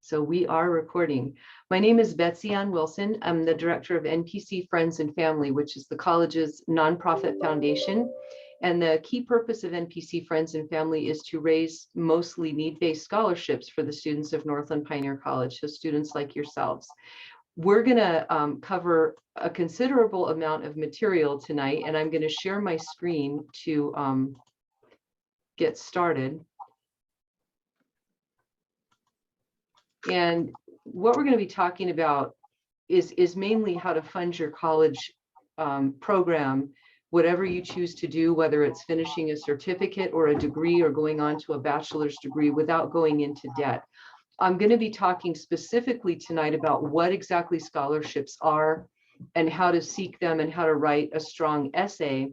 So we are recording. My name is Betsy Ann Wilson. I'm the director of NPC Friends and Family, which is the college's nonprofit foundation. And the key purpose of NPC Friends and Family is to raise mostly need-based scholarships for the students of Northland Pioneer College, so students like yourselves. We're going to cover a considerable amount of material tonight, and I'm going to share my screen to get started. And what we're going to be talking about is mainly how to fund your college program, whatever you choose to do, whether it's finishing a certificate or a degree or going on to a bachelor's degree without going into debt. I'm going to be talking specifically tonight about what exactly scholarships are and how to seek them and how to write a strong essay.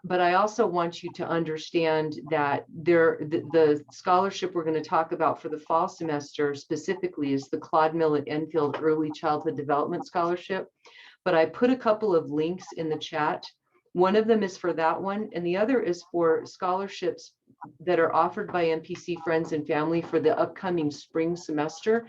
But I also want you to understand that the scholarship we're going to talk about for the fall semester specifically is the Claude Millet Enfield Early Childhood Development Scholarship. But I put a couple of links in the chat. One of them is for that one, and the other is for scholarships that are offered by NPC Friends and Family for the upcoming spring semester.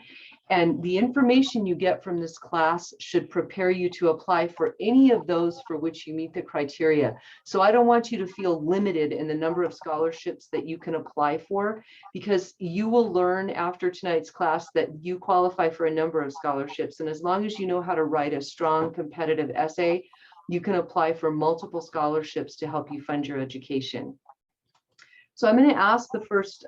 And the information you get from this class should prepare you to apply for any of those for which you meet the criteria. So I don't want you to feel limited in the number of scholarships that you can apply for, because you will learn after tonight's class that you qualify for a number of scholarships. And as long as you know how to write a strong competitive essay, you can apply for multiple scholarships to help you fund your education. So I'm going to ask the first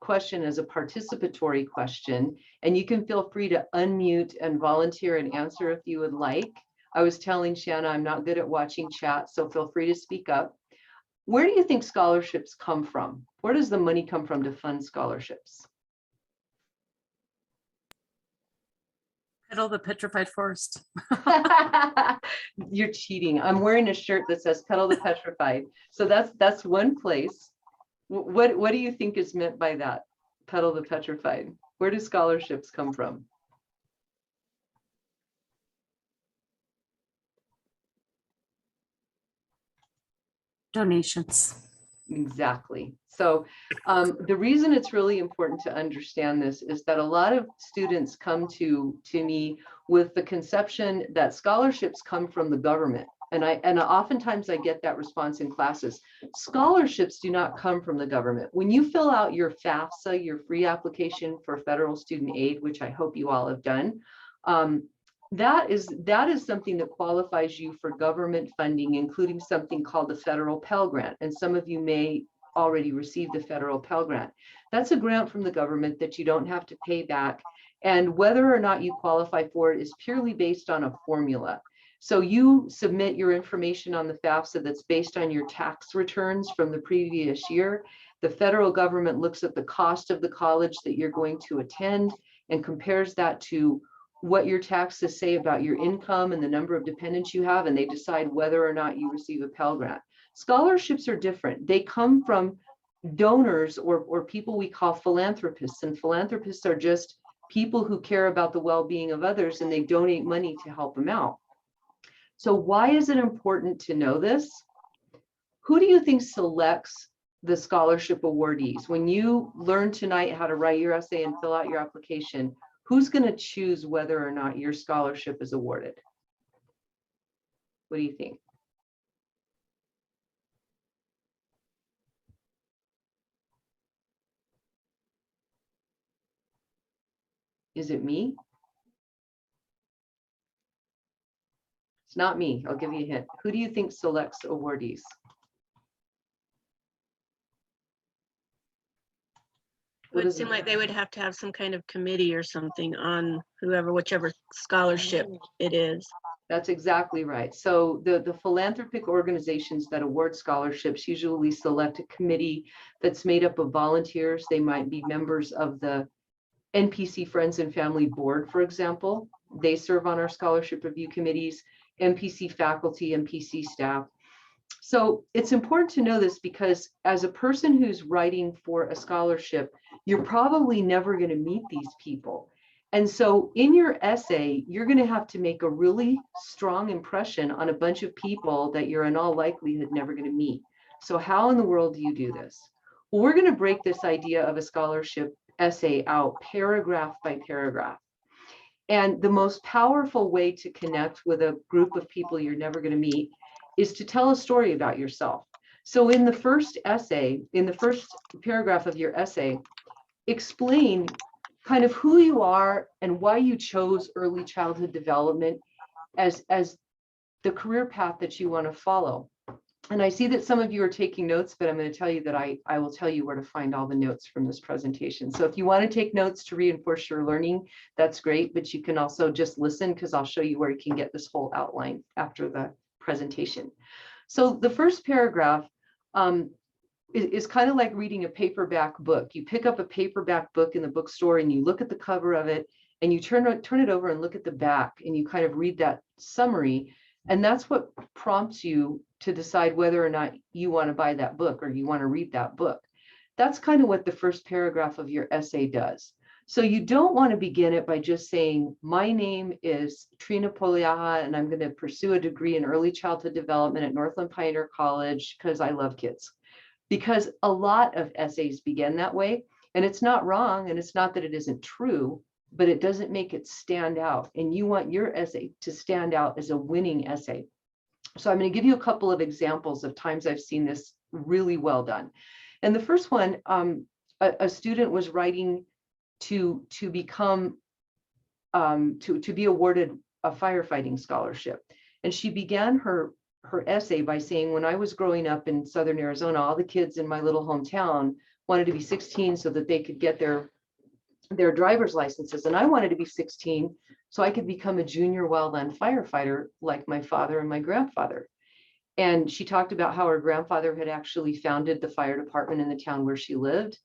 question as a participatory question, and you can feel free to unmute and volunteer and answer if you would like. I was telling Shanna I'm not good at watching chat, so feel free to speak up. Where do you think scholarships come from? Where does the money come from to fund scholarships? Petal the Petrified Forest. You're cheating. I'm wearing a shirt that says Petal the Petrified. So that's one place. What do you think is meant by that? Petal the Petrified. Where do scholarships come from? Donations. Exactly. So the reason it's really important to understand this is that a lot of students come to me with the conception that scholarships come from the government. And oftentimes I get that response in classes. Scholarships do not come from the government. When you fill out your FAFSA, your free application for federal student aid, which I hope you all have done, that is something that qualifies you for government funding, including something called the federal Pell Grant. And some of you may already receive the federal Pell Grant. That's a grant from the government that you don't have to pay back. And whether or not you qualify for it is purely based on a formula. So you submit your information on the FAFSA that's based on your tax returns from the previous year. The federal government looks at the cost of the college that you're going to attend and compares that to what your taxes say about your income and the number of dependents you have, and they decide whether or not you receive a Pell Grant. Scholarships are different. They come from donors or people we call philanthropists, and philanthropists are just people who care about the well-being of others, and they donate money to help them out. So why is it important to know this? Who do you think selects the scholarship awardees? When you learn tonight how to write your essay and fill out your application, who's going to choose whether or not your scholarship is awarded? What do you think? Is it me? It's not me. I'll give you a hint. Who do you think selects awardees? It would seem like they would have to have some kind of committee or something on whichever scholarship it is. That's exactly right. So the philanthropic organizations that award scholarships usually select a committee that's made up of volunteers. They might be members of the NPC Friends and Family Board, for example. They serve on our scholarship review committees, NPC faculty, NPC staff. So it's important to know this because as a person who's writing for a scholarship, you're probably never going to meet these people. And so in your essay, you're going to have to make a really strong impression on a bunch of people that you're in all likelihood never going to meet. So how in the world do you do this? Well, we're going to break this idea of a scholarship essay out paragraph by paragraph. And the most powerful way to connect with a group of people you're never going to meet is to tell a story about yourself. So in the first essay, in the first paragraph of your essay, explain kind of who you are and why you chose early childhood development as the career path that you want to follow. And I see that some of you are taking notes, but I'm going to tell you that I will tell you where to find all the notes from this presentation. So if you want to take notes to reinforce your learning, that's great, but you can also just listen because I'll show you where you can get this whole outline after the presentation. So the first paragraph is kind of like reading a paperback book. You pick up a paperback book in the bookstore and you look at the cover of it and you turn it over and look at the back and you kind of read that summary. And that's what prompts you to decide whether or not you want to buy that book or you want to read that book. That's kind of what the first paragraph of your essay does. So you don't want to begin it by just saying, my name is Trina Poliaha and I'm going to pursue a degree in early childhood development at Northland Pioneer College because I love kids. Because a lot of essays begin that way, and it's not wrong, and it's not that it isn't true, but it doesn't make it stand out. And you want your essay to stand out as a winning essay. So I'm going to give you a couple of examples of times I've seen this really well done. And the first one, a student was writing to become, to be awarded a firefighting scholarship. And she began her essay by saying, when I was growing up in Southern Arizona, all the kids in my little hometown wanted to be 16 so that they could get their driver's licenses. And I wanted to be 16 so I could become a junior wildland firefighter like my father and my grandfather. And she talked about how her grandfather had actually founded the fire department in the town where she lived.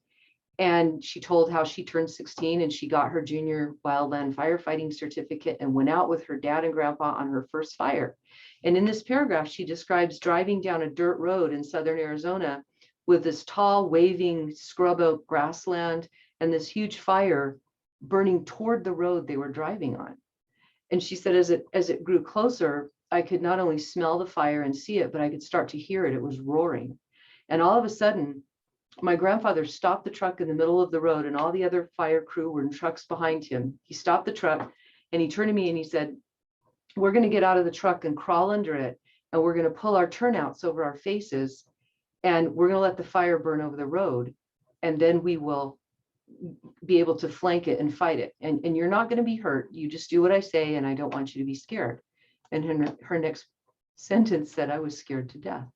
And she told how she turned 16 and she got her junior wildland firefighting certificate and went out with her dad and grandpa on her first fire. And in this paragraph, she describes driving down a dirt road in Southern Arizona with this tall, waving scrub oak grassland and this huge fire burning toward the road they were driving on. And she said, as it grew closer, I could not only smell the fire and see it, but I could start to hear it. It was roaring. And all of a sudden, my grandfather stopped the truck in the middle of the road and all the other fire crew were in trucks behind him. He stopped the truck and he turned to me and he said, we're going to get out of the truck and crawl under it. And we're going to pull our turnouts over our faces and we're going to let the fire burn over the road. And then we will be able to flank it and fight it. And you're not going to be hurt. You just do what I say. And I don't want you to be scared. And her next sentence said, I was scared to death.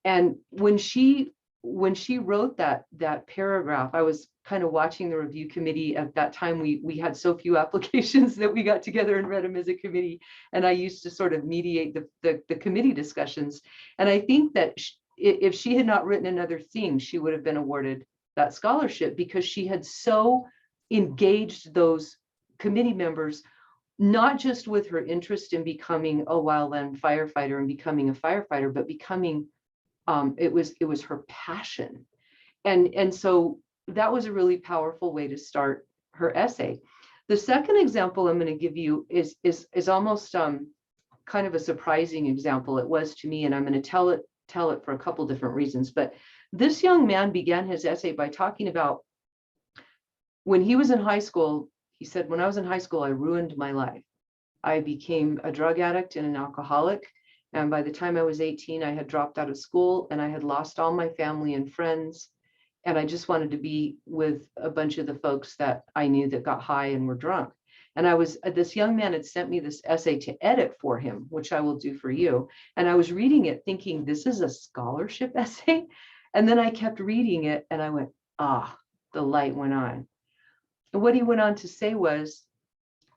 And when she wrote that paragraph, I was kind of watching the review committee at that time. We had so few applications that we got together and read them as a committee. And I used to sort of mediate the committee discussions. And I think that if she had not written another theme, she would have been awarded that scholarship because she had so engaged those committee members, not just with her interest in becoming a wildland firefighter and becoming a firefighter, but becoming it was her passion. And so that was a really powerful way to start her essay. The second example I'm going to give you is almost kind of a surprising example. It was to me, and I'm going to tell it for a couple different reasons. But this young man began his essay by talking about when he was in high school. He said, when I was in high school, I ruined my life. I became a drug addict and an alcoholic. And by the time I was 18, I had dropped out of school and I had lost all my family and friends. And I just wanted to be with a bunch of the folks that I knew that got high and were drunk. And this young man had sent me this essay to edit for him, which I will do for you. And I was reading it thinking, this is a scholarship essay. And then I kept reading it and I went, the light went on. And what he went on to say was,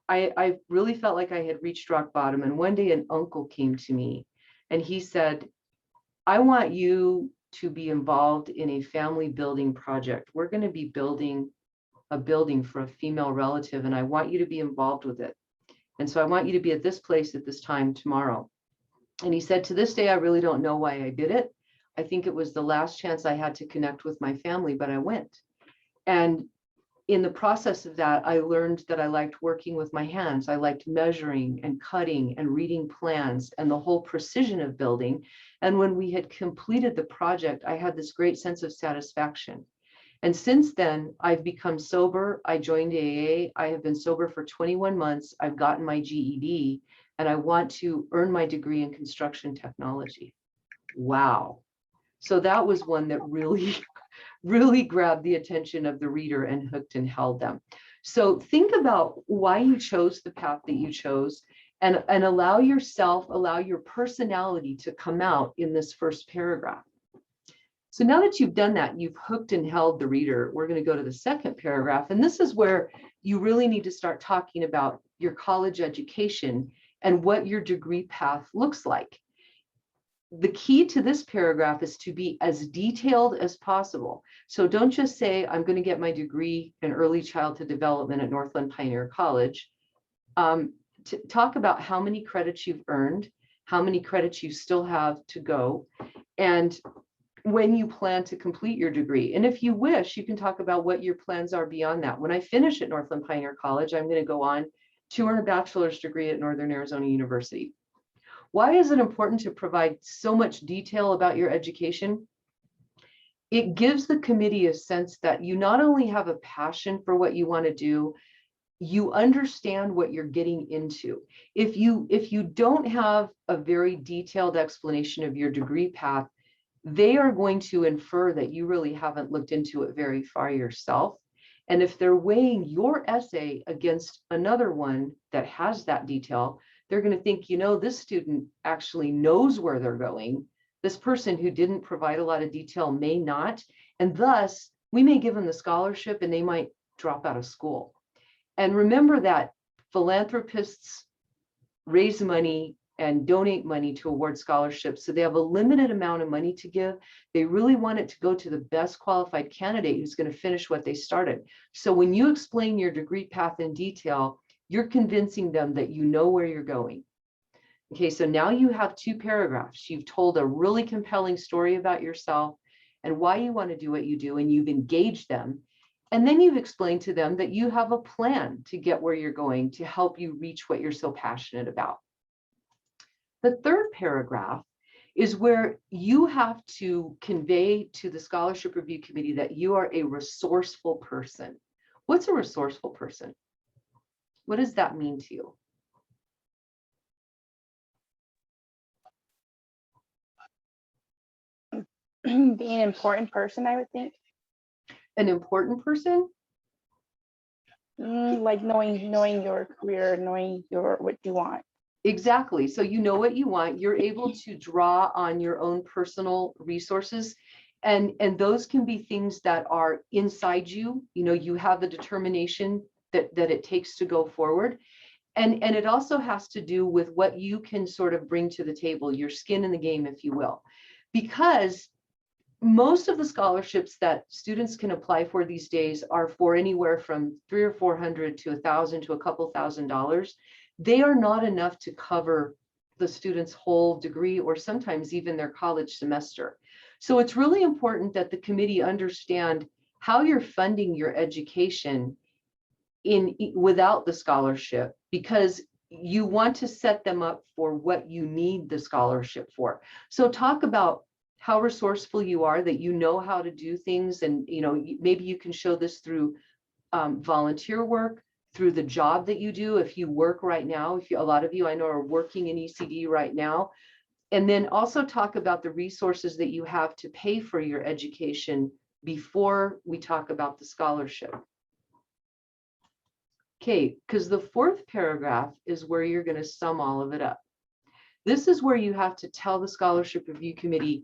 I really felt like I had reached rock bottom. And one day an uncle came to me and he said, I want you to be involved in a family building project. We're going to be building a building for a female relative and I want you to be involved with it. And so I want you to be at this place at this time tomorrow. And he said, to this day, I really don't know why I did it. I think it was the last chance I had to connect with my family, but I went. And in the process of that, I learned that I liked working with my hands. I liked measuring and cutting and reading plans and the whole precision of building. And when we had completed the project, I had this great sense of satisfaction. And since then, I've become sober. I joined AA. I have been sober for 21 months. I've gotten my GED, and I want to earn my degree in construction technology. Wow. So that was one that really, really grabbed the attention of the reader and hooked and held them. So think about why you chose the path that you chose, and allow yourself, allow your personality to come out in this first paragraph. So now that you've done that, you've hooked and held the reader, we're going to go to the second paragraph. And this is where you really need to start talking about your college education and what your degree path looks like. The key to this paragraph is to be as detailed as possible. So don't just say, I'm going to get my degree in early childhood development at Northland Pioneer College. To talk about how many credits you've earned, how many credits you still have to go, and when you plan to complete your degree. And if you wish, you can talk about what your plans are beyond that. When I finish at Northland Pioneer College, I'm going to go on to earn a bachelor's degree at Northern Arizona University. Why is it important to provide so much detail about your education? It gives the committee a sense that you not only have a passion for what you want to do, you understand what you're getting into. If you don't have a very detailed explanation of your degree path, they are going to infer that you really haven't looked into it very far yourself. And if they're weighing your essay against another one that has that detail, they're going to think, you know, this student actually knows where they're going. This person who didn't provide a lot of detail may not. And thus, we may give them the scholarship and they might drop out of school. And remember that philanthropists raise money and donate money to award scholarships. So they have a limited amount of money to give. They really want it to go to the best qualified candidate who's going to finish what they started. So when you explain your degree path in detail, you're convincing them that you know where you're going. Okay, so now you have two paragraphs. You've told a really compelling story about yourself and why you want to do what you do, and you've engaged them. And then you've explained to them that you have a plan to get where you're going to help you reach what you're so passionate about. The third paragraph is where you have to convey to the Scholarship Review Committee that you are a resourceful person. What's a resourceful person? What does that mean to you? Being an important person, I would think. An important person? Like knowing your career, knowing what you want. Exactly. So you know what you want. You're able to draw on your own personal resources. And those can be things that are inside you. You know, you have the determination that it takes to go forward. And it also has to do with what you can sort of bring to the table, your skin in the game, if you will. Because most of the scholarships that students can apply for these days are for anywhere from $300 or $400 to $1,000 to a couple $1,000s. They are not enough to cover the student's whole degree or sometimes even their college semester. So it's really important that the committee understand how you're funding your education without the scholarship, because you want to set them up for what you need the scholarship for. So talk about how resourceful you are, that you know how to do things, and you know, maybe you can show this through volunteer work, through the job that you do. If you work right now, a lot of you I know are working in ECD right now, and then also talk about the resources that you have to pay for your education before we talk about the scholarship. Okay, because the fourth paragraph is where you're going to sum all of it up. This is where you have to tell the Scholarship Review Committee,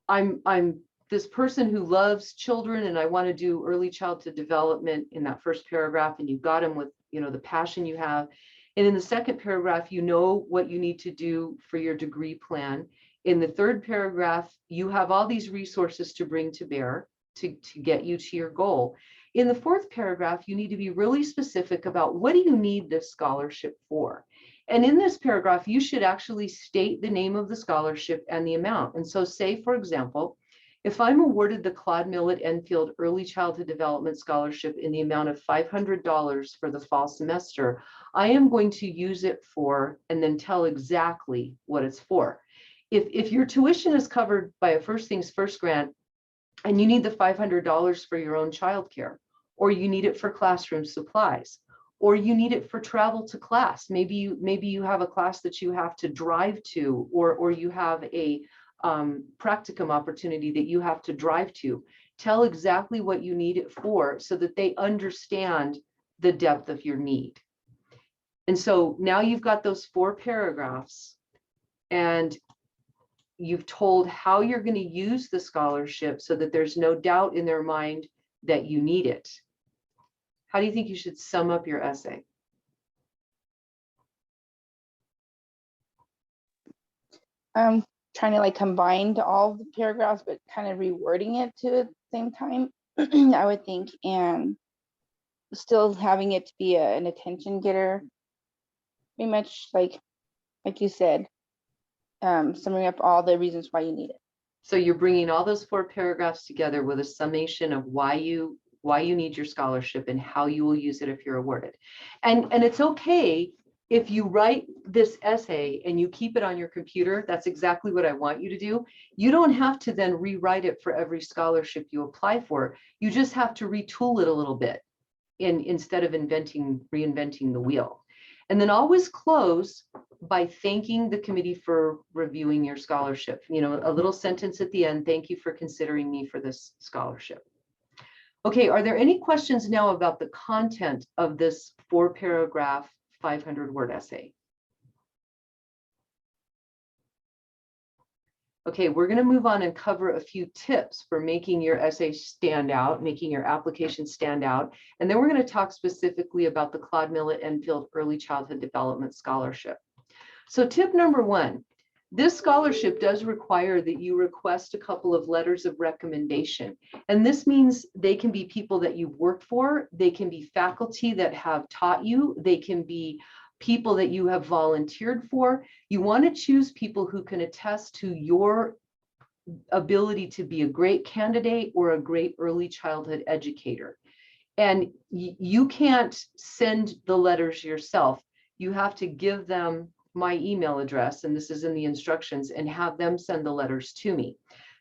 I'm this person who loves children and I want to do early childhood development in that first paragraph, and you got them with, you know, the passion you have. And in the second paragraph, you know what you need to do for your degree plan. In the third paragraph, you have all these resources to bring to bear to get you to your goal. In the fourth paragraph, you need to be really specific about what do you need this scholarship for. And in this paragraph, you should actually state the name of the scholarship and the amount. And so say, for example, if I'm awarded the Claude Millet Enfield Early Childhood Development Scholarship in the amount of $500 for the fall semester, I am going to use it for, and then tell exactly what it's for. If your tuition is covered by a First Things First grant, and you need the $500 for your own childcare, or you need it for classroom supplies, or you need it for travel to class. Maybe you have a class that you have to drive to, or you have a practicum opportunity that you have to drive to. Tell exactly what you need it for so that they understand the depth of your need. And so now you've got those 4 paragraphs, and you've told how you're going to use the scholarship so that there's no doubt in their mind that you need it. How do you think you should sum up your essay? Trying to like combine all the paragraphs, but kind of rewording it to the same time, I would think, and still having it to be an attention getter. Pretty much like you said, summing up all the reasons why you need it. So you're bringing all those 4 paragraphs together with a summation of why you need your scholarship and how you will use it if you're awarded. And it's okay if you write this essay and you keep it on your computer. That's exactly what I want you to do. You don't have to then rewrite it for every scholarship you apply for. You just have to retool it a little bit instead of reinventing the wheel. And then always close by thanking the committee for reviewing your scholarship. You know, a little sentence at the end, thank you for considering me for this scholarship. Okay, are there any questions now about the content of this 4-paragraph, 500-word essay? Okay, we're going to move on and cover a few tips for making your essay stand out, making your application stand out. And then we're going to talk specifically about the Claude Millet Enfield Early Childhood Development Scholarship. So tip number 1, this scholarship does require that you request a couple of letters of recommendation. And this means they can be people that you've worked for, they can be faculty that have taught you, they can be people that you have volunteered for. You want to choose people who can attest to your ability to be a great candidate or a great early childhood educator. And you can't send the letters yourself. You have to give them my email address, and this is in the instructions, and have them send the letters to me.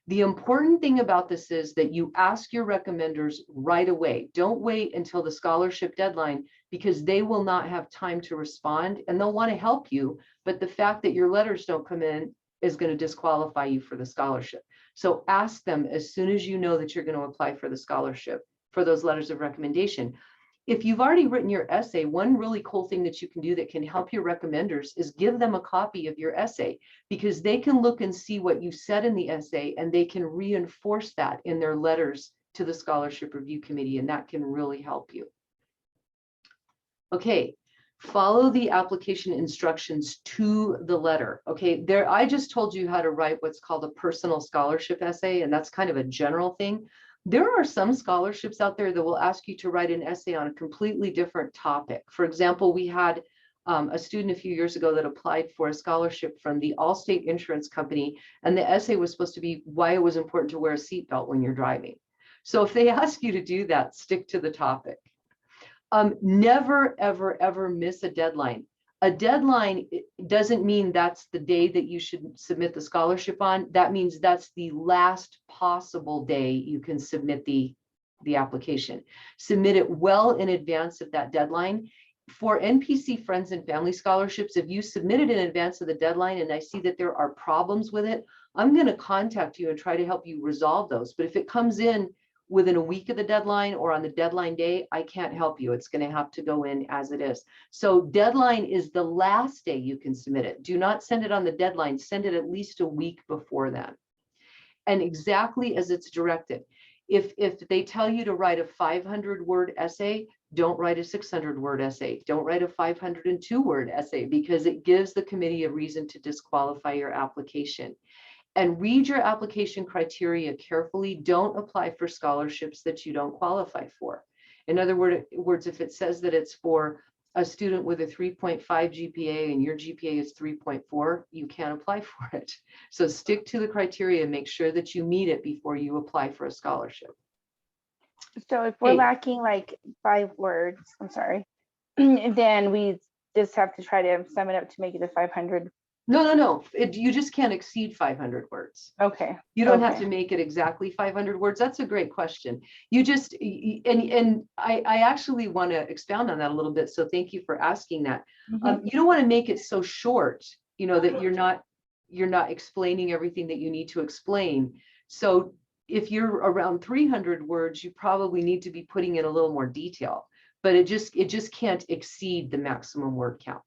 The important thing about this is that you ask your recommenders right away. Don't wait until the scholarship deadline, because they will not have time to respond, and they'll want to help you, but the fact that your letters don't come in is going to disqualify you for the scholarship. So ask them as soon as you know that you're going to apply for the scholarship for those letters of recommendation. If you've already written your essay, one really cool thing that you can do that can help your recommenders is give them a copy of your essay, because they can look and see what you said in the essay, and they can reinforce that in their letters to the Scholarship Review Committee, and that can really help you. Okay, follow the application instructions to the letter. Okay, there, I just told you how to write what's called a personal scholarship essay, and that's kind of a general thing. There are some scholarships out there that will ask you to write an essay on a completely different topic. For example, we had a student a few years ago that applied for a scholarship from the Allstate Insurance Company, and the essay was supposed to be why it was important to wear a seatbelt when you're driving. So if they ask you to do that, stick to the topic. Never, ever, ever miss a deadline. A deadline doesn't mean that's the day that you should submit the scholarship on. That means that's the last possible day you can submit the application. Submit it well in advance of that deadline. For NPC Friends and Family Scholarships, if you submit it in advance of the deadline and I see that there are problems with it, I'm going to contact you and try to help you resolve those. But if it comes in within a week of the deadline or on the deadline day, I can't help you. It's going to have to go in as it is. So deadline is the last day you can submit it. Do not send it on the deadline. Send it at least a week before then. And exactly as it's directed. If they tell you to write a 500-word essay, don't write a 600-word essay. Don't write a 502-word essay, because it gives the committee a reason to disqualify your application. And read your application criteria carefully. Don't apply for scholarships that you don't qualify for. In other words, if it says that it's for a student with a 3.5 GPA and your GPA is 3.4, you can't apply for it. So stick to the criteria, make sure that you meet it before you apply for a scholarship. So if we're lacking like 5 words, I'm sorry, then we just have to try to sum it up to make it a 500 No. You just can't exceed 500 words. Okay. You don't have Okay. to make it exactly 500 words. That's a great question. You just, and I actually want to expound on that a little bit. So thank you for asking that. Mhm. You don't want to make it so short, that you're not explaining everything that you need to explain. So if you're around 300 words, you probably need to be putting in a little more detail, but it just can't exceed the maximum word count.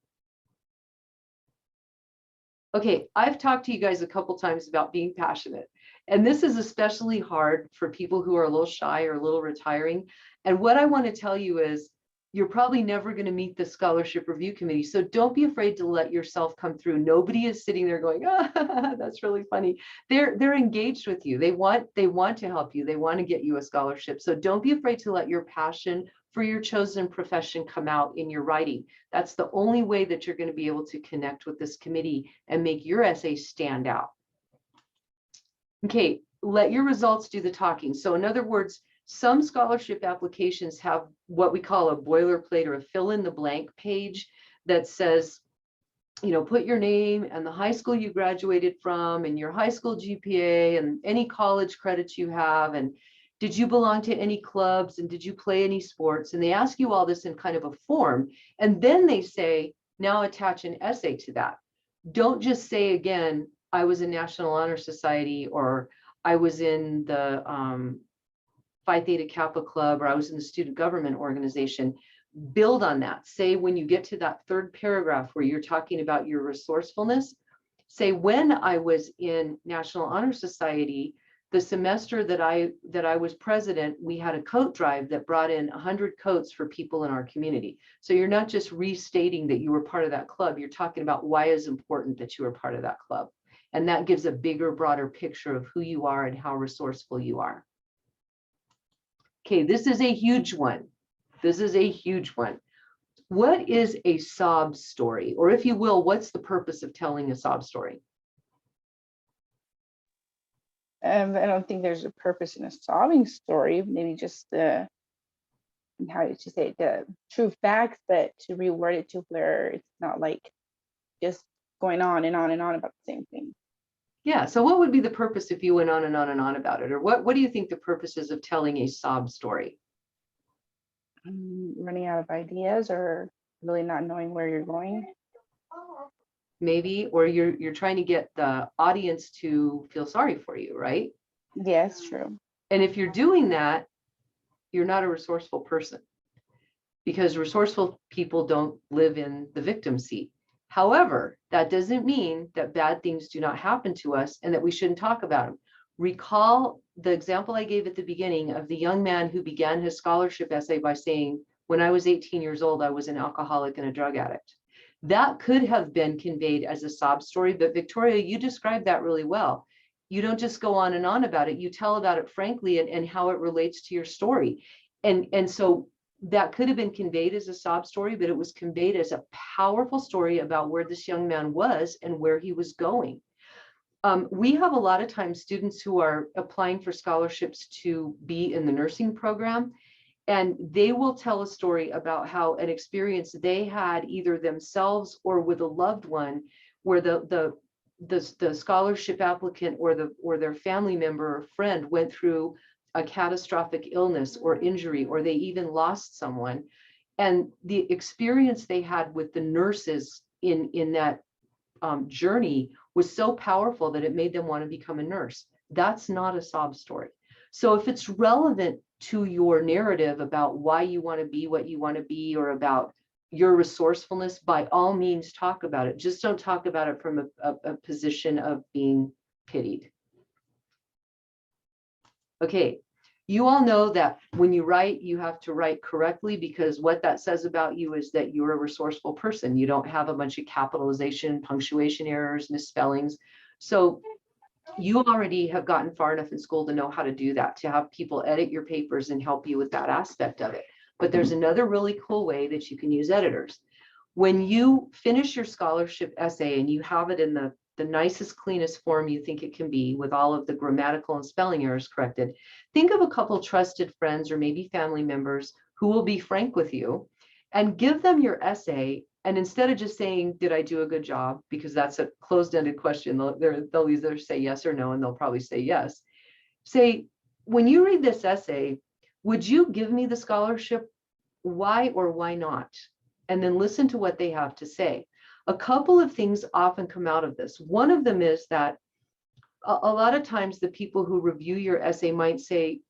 Okay, I've talked to you guys a couple times about being passionate, and this is especially hard for people who are a little shy or a little retiring. And what I want to tell you is you're probably never going to meet the scholarship review committee. So don't be afraid to let yourself come through. Nobody is sitting there going, ah, that's really funny. They're engaged with you. They want to help you. They want to get you a scholarship. So don't be afraid to let your passion for your chosen profession come out in your writing. That's the only way that you're going to be able to connect with this committee and make your essay stand out. Okay, let your results do the talking. So in other words, some scholarship applications have what we call a boilerplate or a fill in the blank page that says, put your name and the high school you graduated from and your high school GPA and any college credits you have, and did you belong to any clubs and did you play any sports? And they ask you all this in kind of a form. And then they say, now attach an essay to that. Don't just say again, I was in National Honor Society, or I was in the Phi Theta Kappa Club, or I was in the student government organization. Build on that. Say when you get to that third paragraph where you're talking about your resourcefulness, say when I was in National Honor Society, the semester that I was president, we had a coat drive that brought in 100 coats for people in our community. So you're not just restating that you were part of that club, you're talking about why it's important that you were part of that club. And that gives a bigger, broader picture of who you are and how resourceful you are. Okay, this is a huge one. This is a huge one. What is a sob story? Or if you will, what's the purpose of telling a sob story? I don't think there's a purpose in a sobbing story, maybe just the, how did you say it, the true facts, but to reword it to where it's not like just going on and on and on about the same thing. Yeah, so what would be the purpose if you went on and on and on about it? Or what do you think the purpose is of telling a sob story? Running out of ideas or really not knowing where you're going. Maybe, or you're trying to get the audience to feel sorry for you, right? Yes, true. And if you're doing that, you're not a resourceful person, because resourceful people don't live in the victim seat. However, that doesn't mean that bad things do not happen to us and that we shouldn't talk about them. Recall the example I gave at the beginning of the young man who began his scholarship essay by saying, when I was 18 years old, I was an alcoholic and a drug addict. That could have been conveyed as a sob story, but Victoria, you described that really well. You don't just go on and on about it. You tell about it frankly and how it relates to your story. And so that could have been conveyed as a sob story, but it was conveyed as a powerful story about where this young man was and where he was going. We have a lot of times students who are applying for scholarships to be in the nursing program, and they will tell a story about how an experience they had either themselves or with a loved one, where the scholarship applicant or their family member or friend went through a catastrophic illness or injury, or they even lost someone. And the experience they had with the nurses in that journey was so powerful that it made them want to become a nurse. That's not a sob story. So if it's relevant to your narrative about why you want to be what you want to be, or about your resourcefulness, by all means talk about it. Just don't talk about it from a position of being pitied. Okay, you all know that when you write, you have to write correctly, because what that says about you is that you're a resourceful person. You don't have a bunch of capitalization, punctuation errors, misspellings. So you already have gotten far enough in school to know how to do that, to have people edit your papers and help you with that aspect of it. But there's another really cool way that you can use editors. When you finish your scholarship essay and you have it in the nicest, cleanest form you think it can be, with all of the grammatical and spelling errors corrected, think of a couple trusted friends or maybe family members who will be frank with you, and give them your essay And instead of just saying, did I do a good job? Because that's a closed-ended question. They'll either say yes or no, and they'll probably say yes. Say, when you read this essay, would you give me the scholarship? Why or why not? And then listen to what they have to say. A couple of things often come out of this. One of them is that a lot of times the people who review your essay might say,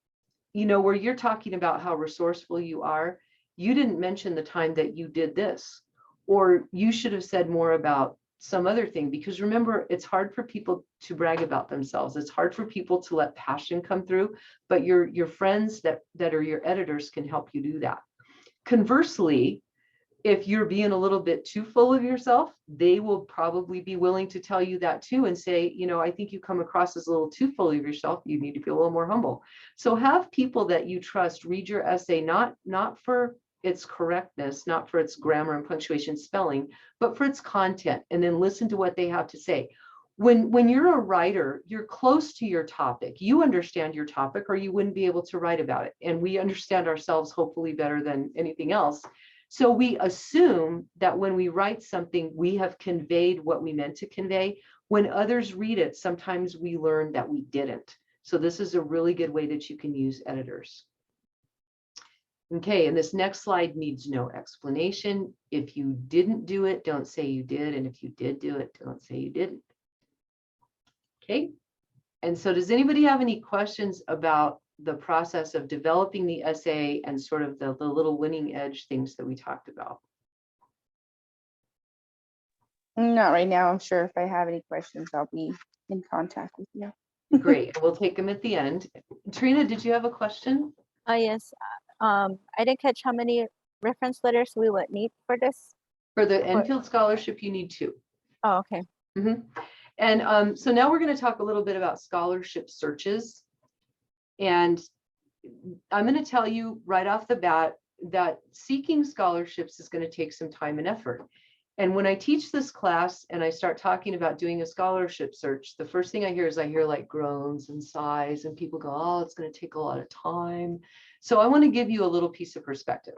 you know, where you're talking about how resourceful you are, you didn't mention the time that you did this, or you should have said more about some other thing. Because remember, it's hard for people to brag about themselves. It's hard for people to let passion come through, but your friends that are your editors can help you do that. Conversely, if you're being a little bit too full of yourself, they will probably be willing to tell you that too and say, you know, I think you come across as a little too full of yourself. You need to be a little more humble. So have people that you trust read your essay, not for its correctness, not for its grammar and punctuation spelling, but for its content, and then listen to what they have to say. When you're a writer, you're close to your topic. You understand your topic, or you wouldn't be able to write about it. And we understand ourselves hopefully better than anything else. So we assume that when we write something, we have conveyed what we meant to convey. When others read it, sometimes we learn that we didn't. So this is a really good way that you can use editors. Okay, and this next slide needs no explanation. If you didn't do it, don't say you did. And if you did do it, don't say you didn't. Okay, and so does anybody have any questions about the process of developing the essay and sort of the little winning edge things that we talked about? Not right now. I'm sure if I have any questions, I'll be in contact with you. Great, we'll take them at the end. Trina, did you have a question? Yes. I didn't catch how many reference letters we would need for this. For the Enfield scholarship, you need 2. Oh, okay. And so now we're going to talk a little bit about scholarship searches. And I'm going to tell you right off the bat that seeking scholarships is going to take some time and effort. And when I teach this class and I start talking about doing a scholarship search, the first thing I hear like groans and sighs, and people go, oh, it's going to take a lot of time. So I want to give you a little piece of perspective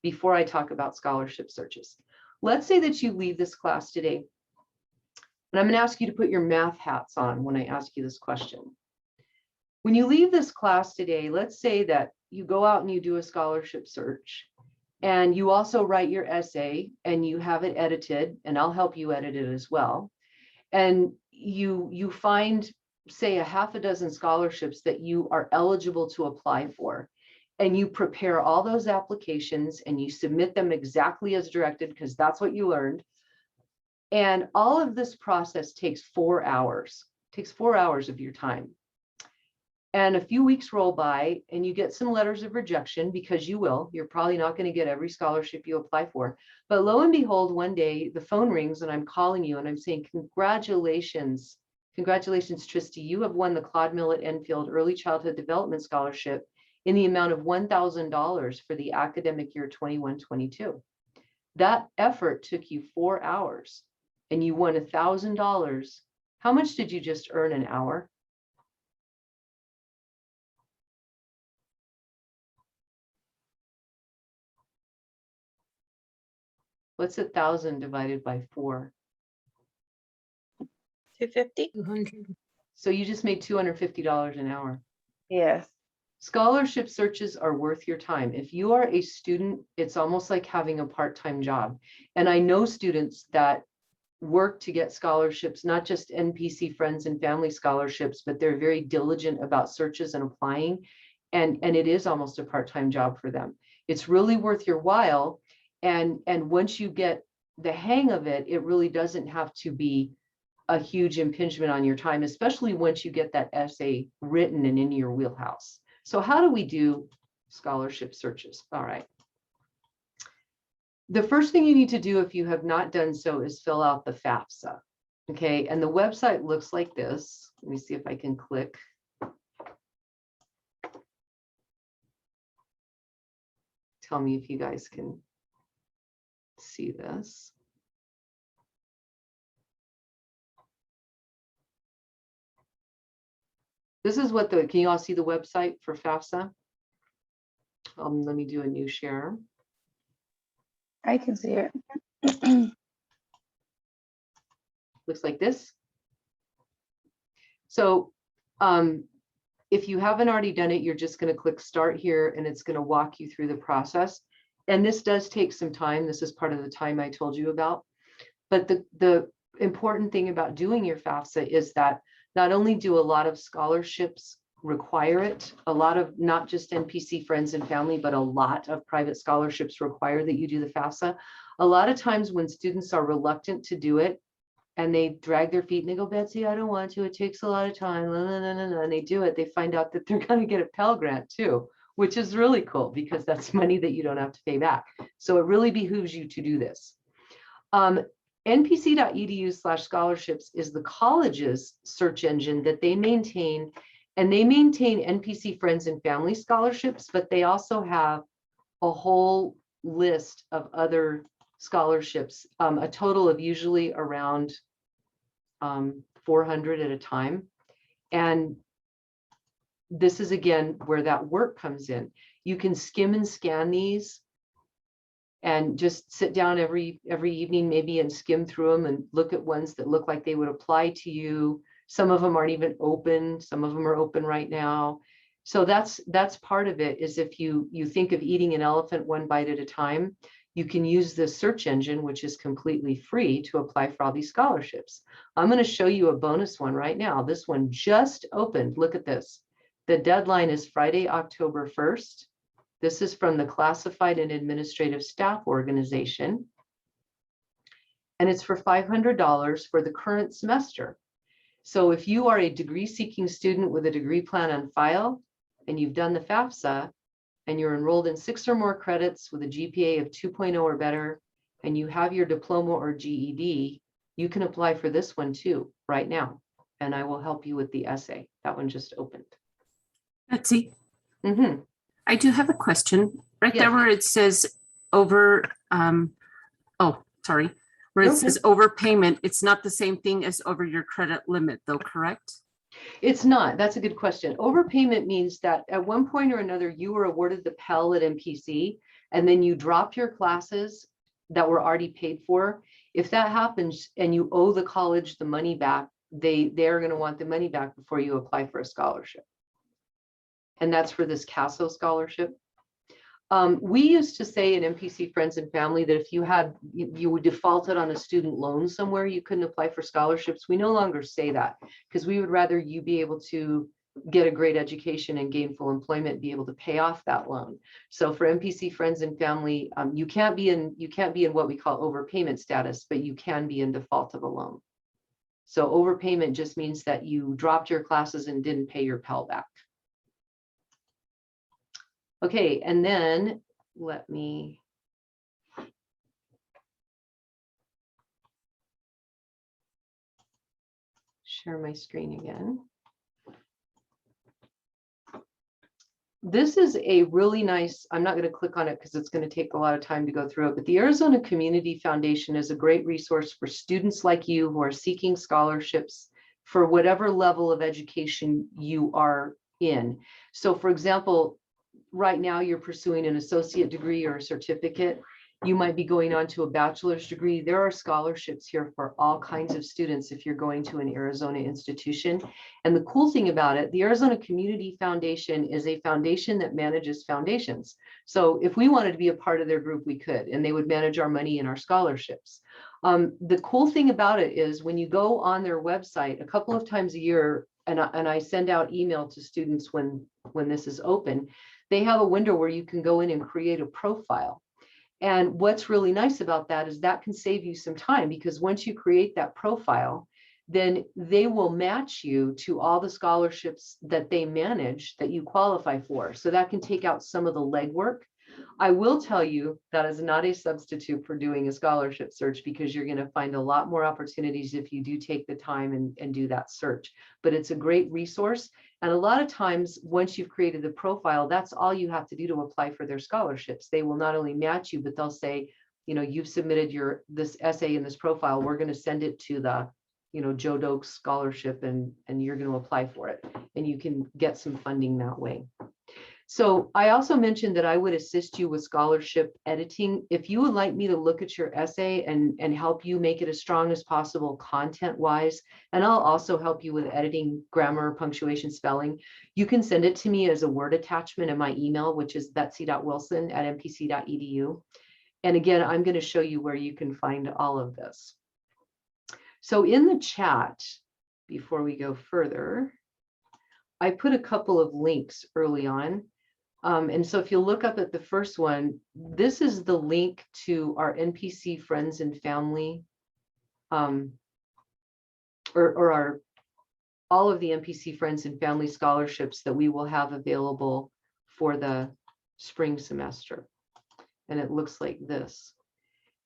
before I talk about scholarship searches. Let's say that you leave this class today, and I'm going to ask you to put your math hats on when I ask you this question. When you leave this class today, let's say that you go out and you do a scholarship search, and you also write your essay and you have it edited, and I'll help you edit it as well. And you find, say, a half a dozen scholarships that you are eligible to apply for. And you prepare all those applications and you submit them exactly as directed, because that's what you learned. And all of this process takes 4 hours. It takes 4 hours of your time. And a few weeks roll by and you get some letters of rejection, because you will. You're probably not going to get every scholarship you apply for. But lo and behold, one day the phone rings and I'm calling you and I'm saying, congratulations. Congratulations, Tristy. You have won the Claude Millet Enfield Early Childhood Development Scholarship in the amount of $1,000 for the academic year 21-22. That effort took you 4 hours and you won $1,000. How much did you just earn an hour? What's 1,000 divided by 4? 250? 200. So you just made $250 an hour. Yes. Scholarship searches are worth your time. If you are a student, it's almost like having a part-time job. And I know students that work to get scholarships, not just NPC friends and family scholarships, but they're very diligent about searches and applying. And it is almost a part-time job for them. It's really worth your while. And once you get the hang of it, it really doesn't have to be a huge impingement on your time, especially once you get that essay written and in your wheelhouse. So how do we do scholarship searches? All right. The first thing you need to do if you have not done so is fill out the FAFSA. Okay, and the website looks like this. Let me see if I can click. Tell me if you guys can see this. This is what can you all see the website for FAFSA? Let me do a new share. I can see it. Looks like this. So if you haven't already done it, you're just going to click start here and it's going to walk you through the process. And this does take some time. This is part of the time I told you about. But the important thing about doing your FAFSA is that not only do a lot of scholarships require it, a lot of not just NPC friends and family, but a lot of private scholarships require that you do the FAFSA. A lot of times when students are reluctant to do it and they drag their feet and they go, Betsy, I don't want to, it takes a lot of time, and they do it, they find out that they're going to get a Pell Grant too, which is really cool because that's money that you don't have to pay back. So it really behooves you to do this. npc.edu/scholarships is the college's search engine that they maintain, and they maintain NPC friends and family scholarships, but they also have a whole list of other scholarships, a total of usually around 400 at a time. And this is again where that work comes in. You can skim and scan these and just sit down every evening maybe and skim through them and look at ones that look like they would apply to you. Some of them aren't even open. Some of them are open right now. So that's part of it, is if you think of eating an elephant one bite at a time, you can use this search engine, which is completely free, to apply for all these scholarships. I'm going to show you a bonus one right now. This one just opened. Look at this. The deadline is Friday, October 1st. This is from the Classified and Administrative Staff Organization. And it's for $500 for the current semester. So if you are a degree-seeking student with a degree plan on file, and you've done the FAFSA, and you're enrolled in 6 or more credits with a GPA of 2.0 or better, and you have your diploma or GED, you can apply for this one too, right now. And I will help you with the essay. That one just opened. Betsy, Mm-hmm. I do have a question. Right Yeah. there where it says where it Okay. says overpayment, it's not the same thing as over your credit limit though, correct? It's not. That's a good question. Overpayment means that at one point or another, you were awarded the Pell at NPC, and then you drop your classes that were already paid for. If that happens and you owe the college the money back, they're going to want the money back before you apply for a scholarship. And that's for this CASO scholarship. We used to say in NPC Friends and Family that if you were defaulted on a student loan somewhere, you couldn't apply for scholarships. We no longer say that, because we would rather you be able to get a great education and gainful employment, be able to pay off that loan. So for NPC Friends and Family, you can't be in what we call overpayment status, but you can be in default of a loan. So overpayment just means that you dropped your classes and didn't pay your Pell back. Okay, and then let me share my screen again. This is a really nice, I'm not going to click on it because it's going to take a lot of time to go through it, but the Arizona Community Foundation is a great resource for students like you who are seeking scholarships for whatever level of education you are in. So for example, right now you're pursuing an associate degree or a certificate. You might be going on to a bachelor's degree. There are scholarships here for all kinds of students if you're going to an Arizona institution. And the cool thing about it, the Arizona Community Foundation is a foundation that manages foundations. So if we wanted to be a part of their group, we could, and they would manage our money and our scholarships. The cool thing about it is when you go on their website a couple of times a year, and I send out email to students when this is open, they have a window where you can go in and create a profile. And what's really nice about that is that can save you some time, because once you create that profile, then they will match you to all the scholarships that they manage that you qualify for. So that can take out some of the legwork. I will tell you that is not a substitute for doing a scholarship search, because you're going to find a lot more opportunities if you do take the time and do that search. But it's a great resource. And a lot of times, once you've created the profile, that's all you have to do to apply for their scholarships. They will not only match you, but they'll say, you know, you've submitted this essay in this profile. We're going to send it to the, Joe Doakes scholarship, and you're going to apply for it. And you can get some funding that way. So I also mentioned that I would assist you with scholarship editing. If you would like me to look at your essay and help you make it as strong as possible content-wise, and I'll also help you with editing, grammar, punctuation, spelling, you can send it to me as a Word attachment in my email, which is betsy.wilson@mpc.edu. And again, I'm going to show you where you can find all of this. So in the chat, before we go further, I put a couple of links early on. And so if you look up at the first one, this is the link to our NPC friends and family, or our all of the NPC friends and family scholarships that we will have available for the spring semester. And it looks like this.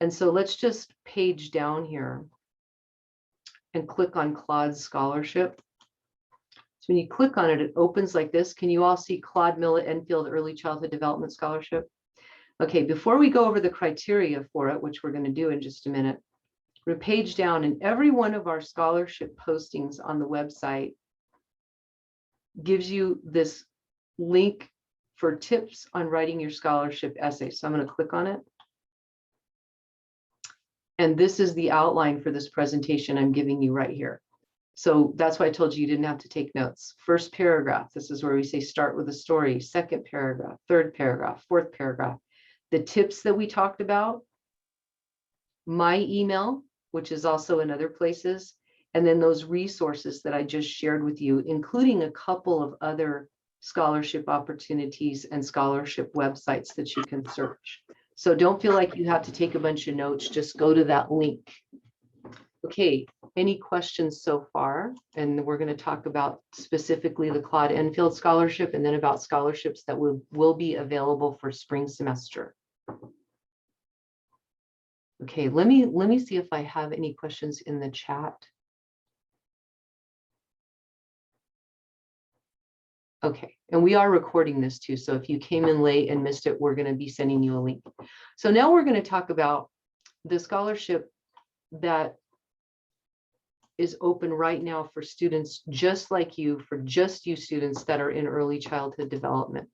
And so let's just page down here and click on Claude's scholarship. So when you click on it, it opens like this. Can you all see Claude Millet Enfield Early Childhood Development Scholarship? Okay, before we go over the criteria for it, which we're going to do in just a minute, we're page down, and every one of our scholarship postings on the website gives you this link for tips on writing your scholarship essay. So I'm going to click on it. And this is the outline for this presentation I'm giving you right here. So that's why I told you didn't have to take notes. First paragraph, this is where we say start with a story. Second paragraph, third paragraph, fourth paragraph. The tips that we talked about, my email, which is also in other places, and then those resources that I just shared with you, including a couple of other scholarship opportunities and scholarship websites that you can search. So don't feel like you have to take a bunch of notes, just go to that link. Okay, any questions so far? And we're going to talk about specifically the Claude Enfield Scholarship and then about scholarships that will be available for spring semester. Okay, let me see if I have any questions in the chat. Okay, and we are recording this too, so if you came in late and missed it, we're going to be sending you a link. So now we're going to talk about the scholarship that is open right now for students just like you, for just you students that are in early childhood development.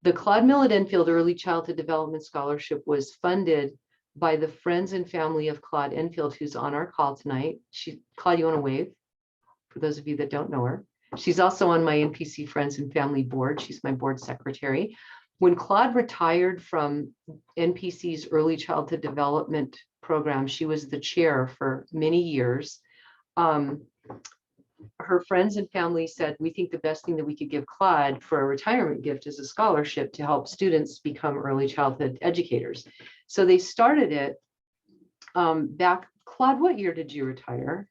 The Claude Millet Enfield Early Childhood Development Scholarship was funded by the friends and family of Claude Enfield, who's on our call tonight. Claude, you want to wave? For those of you that don't know her. She's also on my NPC Friends and Family board. She's my board secretary. When Claude retired from NPC's Early Childhood Development program, she was the chair for many years. Her friends and family said, we think the best thing that we could give Claude for a retirement gift is a scholarship to help students become early childhood educators. So they started it back. Claude, what year did you retire?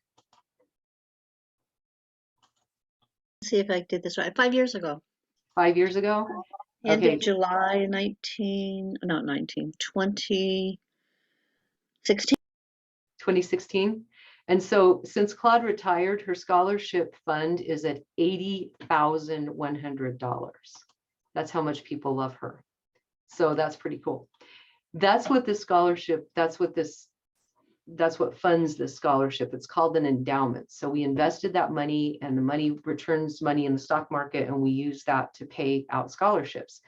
See if I did this right. 5 years ago. 5 years ago? End Okay. of July 2016. 2016. And so since Claude retired, her scholarship fund is at $80,100. That's how much people love her. So that's pretty cool. That's what this scholarship, that's what funds this scholarship. It's called an endowment. So we invested that money, and the money returns money in the stock market, and we use that to pay out scholarships.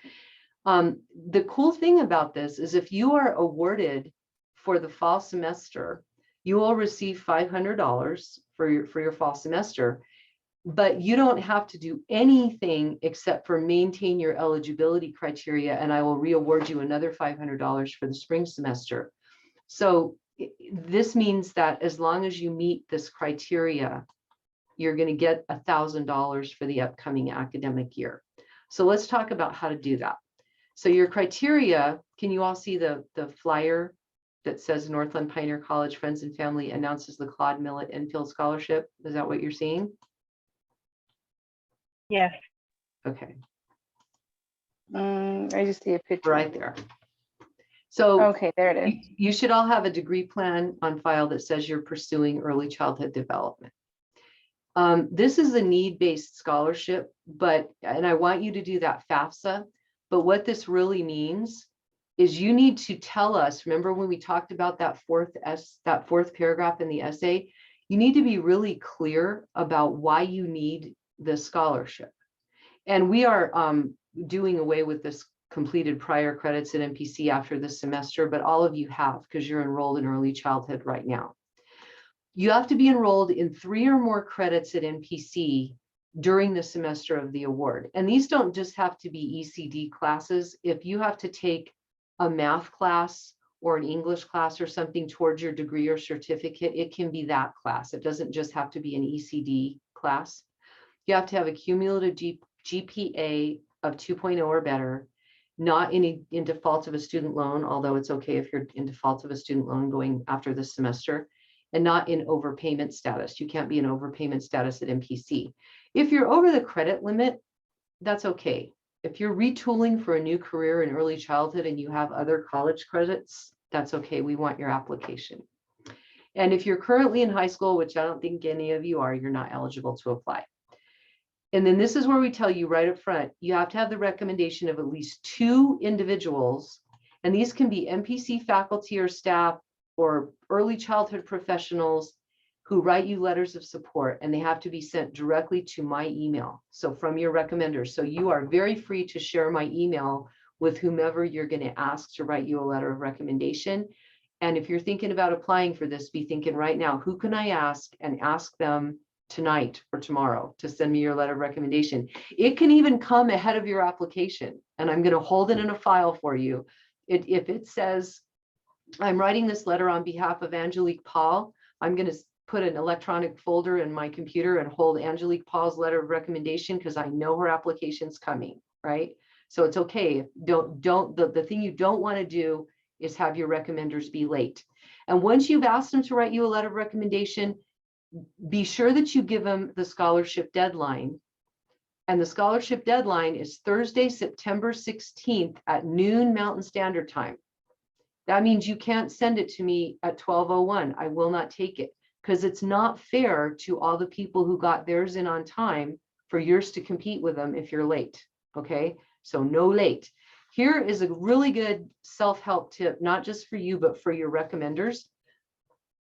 The cool thing about this is if you are awarded for the fall semester, you will receive $500 for your fall semester, but you don't have to do anything except for maintain your eligibility criteria, and I will re-award you another $500 for the spring semester. So this means that as long as you meet this criteria, you're going to get $1,000 for the upcoming academic year. So let's talk about how to do that. So your criteria, can you all see the flyer that says Northland Pioneer College Friends and Family announces the Claude Millet Enfield Scholarship? Is that what you're seeing? Yes. Okay. I just see a picture. Right there. So Okay, there it is. you should all have a degree plan on file that says you're pursuing early childhood development. This is a need-based scholarship, and I want you to do that FAFSA, but what this really means is you need to tell us, remember when we talked about that fourth paragraph in the essay, you need to be really clear about why you need this scholarship. And we are doing away with this completed prior credits at NPC after this semester, but all of you have because you're enrolled in early childhood right now. You have to be enrolled in 3 or more credits at NPC during the semester of the award. And these don't just have to be ECD classes. If you have to take a math class or an English class or something towards your degree or certificate, it can be that class. It doesn't just have to be an ECD class. You have to have a cumulative GPA of 2.0 or better, not in default of a student loan, although it's okay if you're in default of a student loan going after this semester, and not in overpayment status. You can't be in overpayment status at NPC. If you're over the credit limit, that's okay. If you're retooling for a new career in early childhood and you have other college credits, that's okay. We want your application. And if you're currently in high school, which I don't think any of you are, you're not eligible to apply. And then this is where we tell you right up front, you have to have the recommendation of at least 2 individuals. And these can be NPC faculty or staff or early childhood professionals who write you letters of support, and they have to be sent directly to my email. So from your recommenders. So you are very free to share my email with whomever you're going to ask to write you a letter of recommendation. And if you're thinking about applying for this, be thinking right now, who can I ask, and ask them tonight or tomorrow to send me your letter of recommendation. It can even come ahead of your application, and I'm going to hold it in a file for you. If it says, I'm writing this letter on behalf of Angelique Paul, I'm going to put an electronic folder in my computer and hold Angelique Paul's letter of recommendation because I know her application's coming, right? So it's okay. The thing you don't want to do is have your recommenders be late. And once you've asked them to write you a letter of recommendation, be sure that you give them the scholarship deadline. And the scholarship deadline is Thursday, September 16th at noon Mountain Standard Time. That means you can't send it to me at 12:01. I will not take it because it's not fair to all the people who got theirs in on time for yours to compete with them if you're late. Okay, so no late. Here is a really good self-help tip, not just for you, but for your recommenders.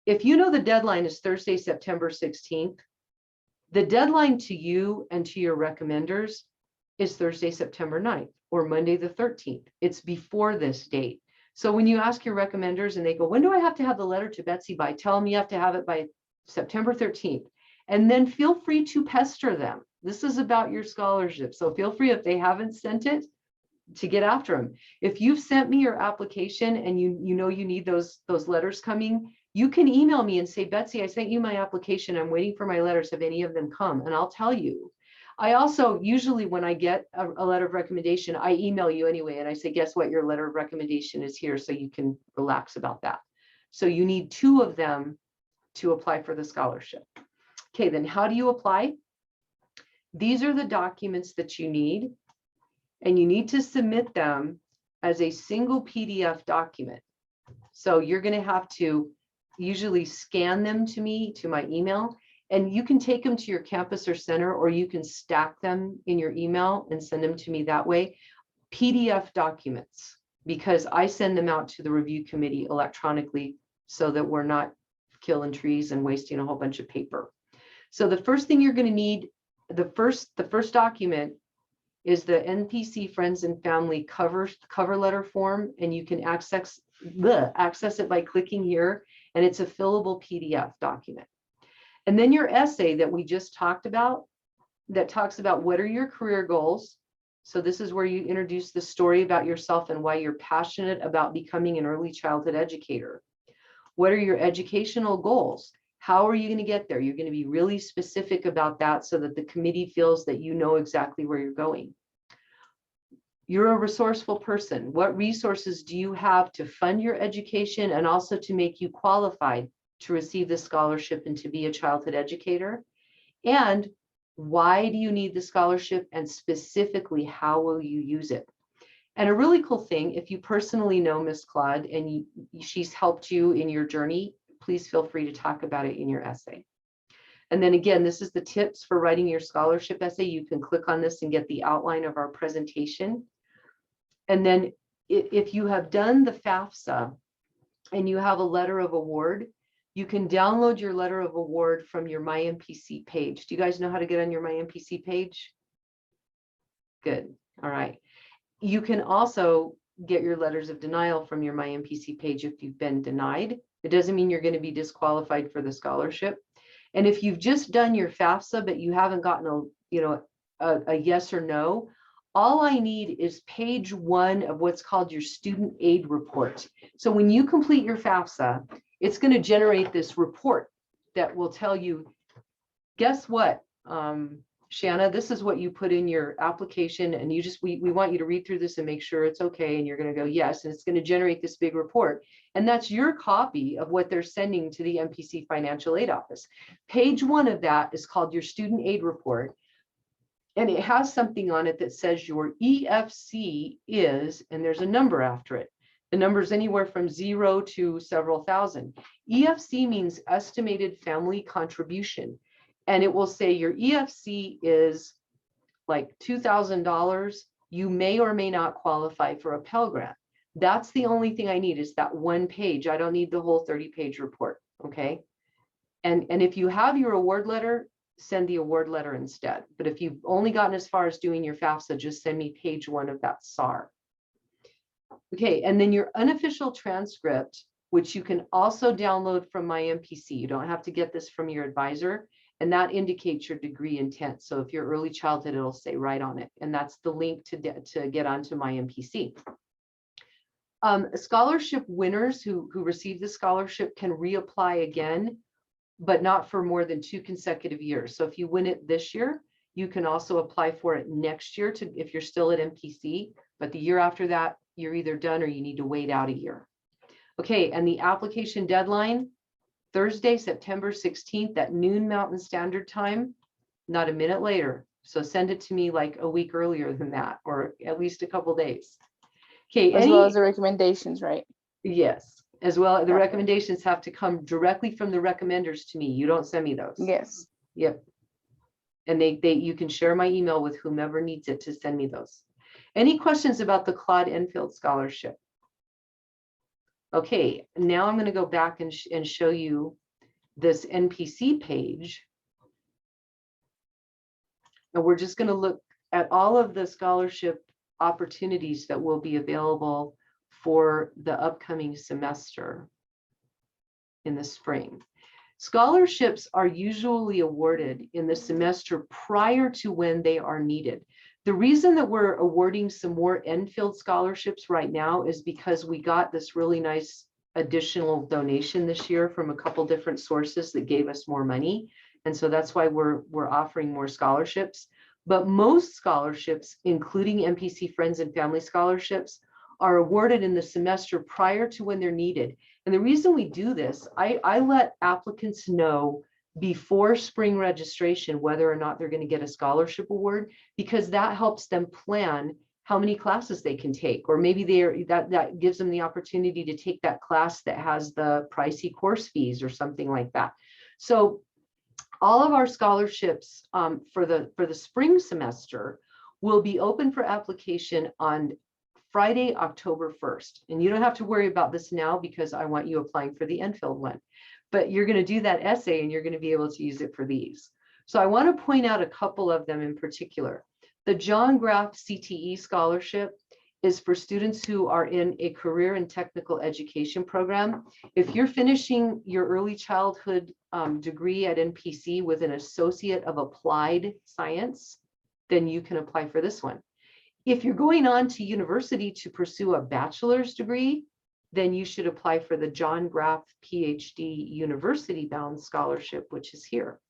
If you know the deadline is Thursday, September 16th, the deadline to you and to your recommenders is Thursday, September 9th or Monday the 13th. It's before this date. So when you ask your recommenders and they go, when do I have to have the letter to Betsy by? Tell them you have to have it by September 13th. And then feel free to pester them. This is about your scholarship. So feel free, if they haven't sent it, to get after them. If you've sent me your application and you know you need those letters coming, you can email me and say, Betsy, I sent you my application. I'm waiting for my letters. Have any of them come? And I'll tell you. I also usually, when I get a letter of recommendation, I email you anyway. And I say, guess what? Your letter of recommendation is here. So you can relax about that. So you need 2 of them to apply for the scholarship. Okay, then how do you apply? These are the documents that you need. And you need to submit them as a single PDF document. So you're going to have to usually scan them to me, to my email, and you can take them to your campus or center, or you can stack them in your email and send them to me that way. PDF documents, because I send them out to the review committee electronically so that we're not killing trees and wasting a whole bunch of paper. So the first thing you're going to need, the first document is the NPC Friends and Family cover letter form, and you can access it by clicking here, and it's a fillable PDF document. And then your essay that we just talked about, that talks about what are your career goals. So this is where you introduce the story about yourself and why you're passionate about becoming an early childhood educator. What are your educational goals? How are you going to get there? You're going to be really specific about that so that the committee feels that you know exactly where you're going. You're a resourceful person. What resources do you have to fund your education and also to make you qualified to receive the scholarship and to be a childhood educator? And why do you need the scholarship, and specifically, how will you use it? And a really cool thing, if you personally know Miss Claude and she's helped you in your journey, please feel free to talk about it in your essay. And then again, this is the tips for writing your scholarship essay. You can click on this and get the outline of our presentation. And then if you have done the FAFSA and you have a letter of award, you can download your letter of award from your MyNPC page. Do you guys know how to get on your MyNPC page? Good. All right. You can also get your letters of denial from your My NPC page if you've been denied. It doesn't mean you're going to be disqualified for the scholarship. And if you've just done your FAFSA, but you haven't gotten a yes or no, all I need is page 1 of what's called your student aid report. So when you complete your FAFSA, it's going to generate this report that will tell you, guess what, Shanna, this is what you put in your application, and we want you to read through this and make sure it's okay, and you're going to go yes, and it's going to generate this big report, and that's your copy of what they're sending to the NPC financial aid office. Page 1 of that is called your student aid report, and it has something on it that says your EFC is, and there's a number after it. The number is anywhere from 0 to several thousand. EFC means estimated family contribution. And it will say your EFC is like $2,000. You may or may not qualify for a Pell Grant. That's the only thing I need is that 1 page. I don't need the whole 30-page report. Okay. And if you have your award letter, send the award letter instead. But if you've only gotten as far as doing your FAFSA, just send me page 1 of that SAR. Okay. And then your unofficial transcript, which you can also download from My NPC. You don't have to get this from your advisor. And that indicates your degree intent. So if you're early childhood, it'll say right on it. And that's the link to get onto My NPC. Scholarship winners who receive the scholarship can reapply again, but not for more than 2 consecutive years. So if you win it this year, you can also apply for it next year if you're still at NPC, but the year after that, you're either done or you need to wait out a year. Okay, and the application deadline, Thursday, September 16th at noon Mountain Standard Time, not a minute later. So send it to me like a week earlier than that, or at least a couple days. Okay. As well as the recommendations, right? Yes. As well, the Okay. recommendations have to come directly from the recommenders to me. You don't send me those. Yes. Yep. And you can share my email with whomever needs it to send me those. Any questions about the Claude Enfield Scholarship? Okay, now I'm going to go back and show you this NPC page. And we're just going to look at all of the scholarship opportunities that will be available for the upcoming semester in the spring. Scholarships are usually awarded in the semester prior to when they are needed. The reason that we're awarding some more Enfield scholarships right now is because we got this really nice additional donation this year from a couple different sources that gave us more money. And so that's why we're offering more scholarships. But most scholarships, including NPC Friends and Family scholarships, are awarded in the semester prior to when they're needed. And the reason we do this, I let applicants know before spring registration whether or not they're going to get a scholarship award, because that helps them plan how many classes they can take, or maybe that gives them the opportunity to take that class that has the pricey course fees or something like that. So all of our scholarships for the spring semester will be open for application on Friday, October 1st. And you don't have to worry about this now because I want you applying for the Enfield one. But you're going to do that essay and you're going to be able to use it for these. So I want to point out a couple of them in particular. The John Graf CTE scholarship is for students who are in a career and technical education program. If you're finishing your early childhood degree at NPC with an Associate of Applied Science, then you can apply for this one. If you're going on to university to pursue a bachelor's degree, then you should apply for the John Graf PhD University Bound Scholarship, which is here.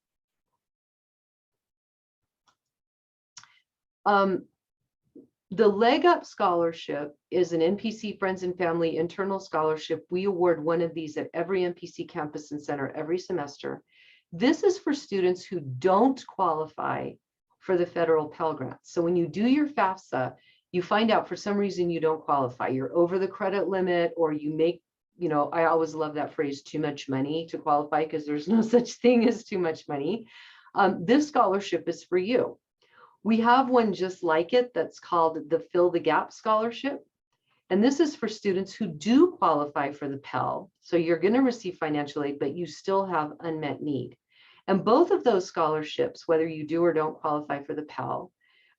The Leg Up Scholarship is an NPC Friends and Family internal scholarship. We award one of these at every NPC campus and center every semester. This is for students who don't qualify for the federal Pell Grant. So when you do your FAFSA, you find out for some reason you don't qualify. You're over the credit limit, or you make, I always love that phrase, too much money to qualify, because there's no such thing as too much money. This scholarship is for you. We have one just like it that's called the Fill the Gap Scholarship. And this is for students who do qualify for the Pell. So you're going to receive financial aid, but you still have unmet need. And both of those scholarships, whether you do or don't qualify for the Pell,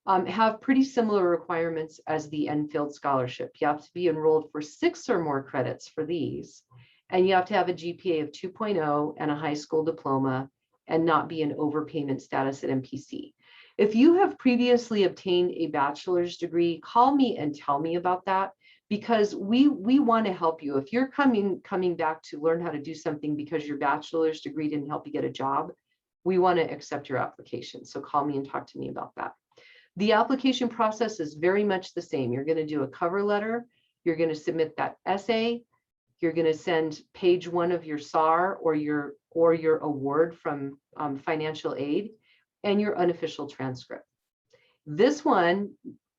have pretty similar requirements as the Enfield scholarship. You have to be enrolled for 6 or more credits for these, and you have to have a GPA of 2.0 and a high school diploma and not be in overpayment status at NPC. If you have previously obtained a bachelor's degree, call me and tell me about that, because we want to help you. If you're coming back to learn how to do something because your bachelor's degree didn't help you get a job, we want to accept your application. So call me and talk to me about that. The application process is very much the same. You're going to do a cover letter. You're going to submit that essay. You're going to send page 1 of your SAR or your award from financial aid, and your unofficial transcript. This one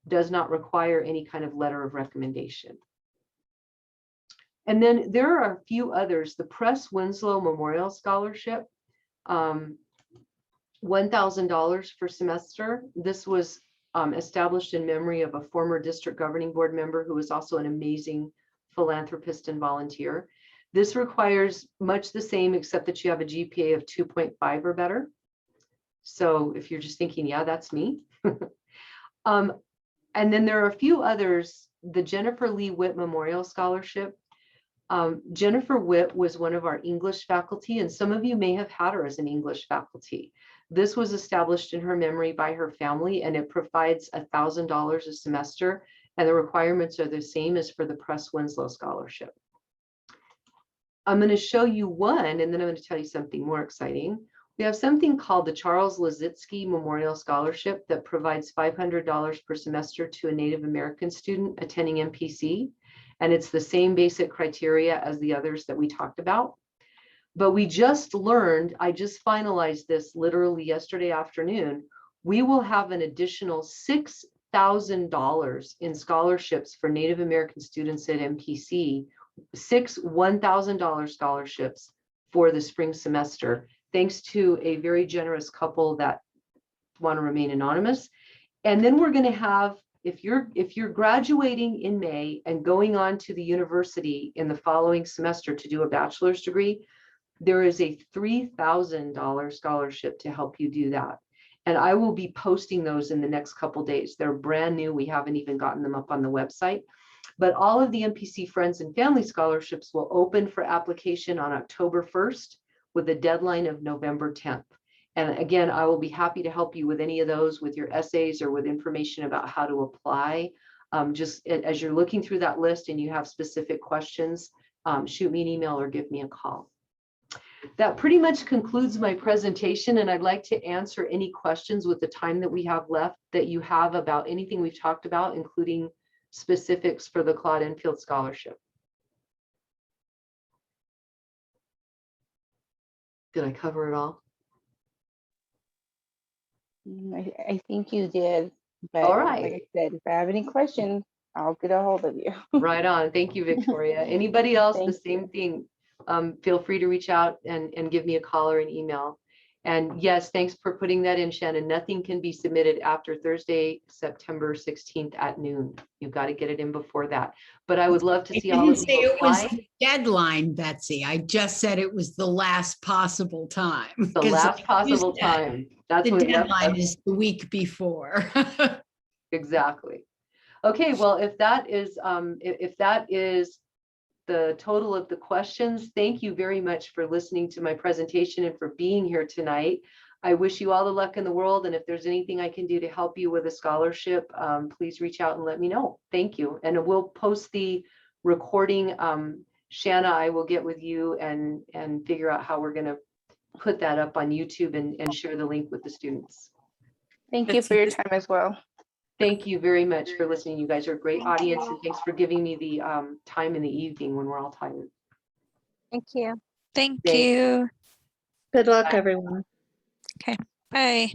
does not require any kind of letter of recommendation. And then there are a few others. The Press Winslow Memorial Scholarship, $1,000 per semester. This was established in memory of a former district governing board member who was also an amazing philanthropist and volunteer. This requires much the same, except that you have a GPA of 2.5 or better. So if you're just thinking, yeah, that's me. And then there are a few others. The Jennifer Lee Whitt Memorial Scholarship. Jennifer Whitt was one of our English faculty, and some of you may have had her as an English faculty. This was established in her memory by her family, and it provides $1,000 a semester, and the requirements are the same as for the Press Winslow Scholarship. I'm going to show you one, and then I'm going to tell you something more exciting. We have something called the Charles Lizzitsky Memorial Scholarship that provides $500 per semester to a Native American student attending NPC. And it's the same basic criteria as the others that we talked about. But we just learned, I just finalized this literally yesterday afternoon, we will have an additional $6,000 in scholarships for Native American students at NPC, 6 $1,000 scholarships for the spring semester, thanks to a very generous couple that want to remain anonymous. And then we're going to have, if you're graduating in May and going on to the university in the following semester to do a bachelor's degree, there is a $3,000 scholarship to help you do that. And I will be posting those in the next couple days. They're brand new. We haven't even gotten them up on the website. But all of the NPC Friends and Family scholarships will open for application on October 1st with a deadline of November 10th. And again, I will be happy to help you with any of those, with your essays or with information about how to apply. Just as you're looking through that list and you have specific questions, shoot me an email or give me a call. That pretty much concludes my presentation, and I'd like to answer any questions with the time that we have left that you have about anything we've talked about, including specifics for the Claude Enfield Scholarship. Did I cover it all? I think you did. But All right. like I said, if I have any questions, I'll get a hold of you. Right on. Thank you, Victoria. Anybody else, the Thank same thing. Feel free to reach out and give me a call or an email. And yes, thanks for putting that in, Shannon. Nothing can be submitted after Thursday, September 16th at noon. You've got to get it in before that. But I would love to see all of say you it was apply. the deadline, Betsy. I just said it was the last possible time. The 'Cause last like you possible said, time. That's The what. Yep, deadline is the week before. exactly. Okay, well, if that is the total of the questions, thank you very much for listening to my presentation and for being here tonight. I wish you all the luck in the world, and if there's anything I can do to help you with a scholarship, please reach out and let me know. Thank you. And we'll post the recording. Shanna, I will get with you and figure out how we're going to put that up on YouTube and share the link with the students. Thank you for your time as well. Thank you very much for listening. You guys are a great audience, and thanks for giving me the time in the evening when we're all tired. Thank you. Thank Thanks. you. Good luck, Bye. everyone. Bye.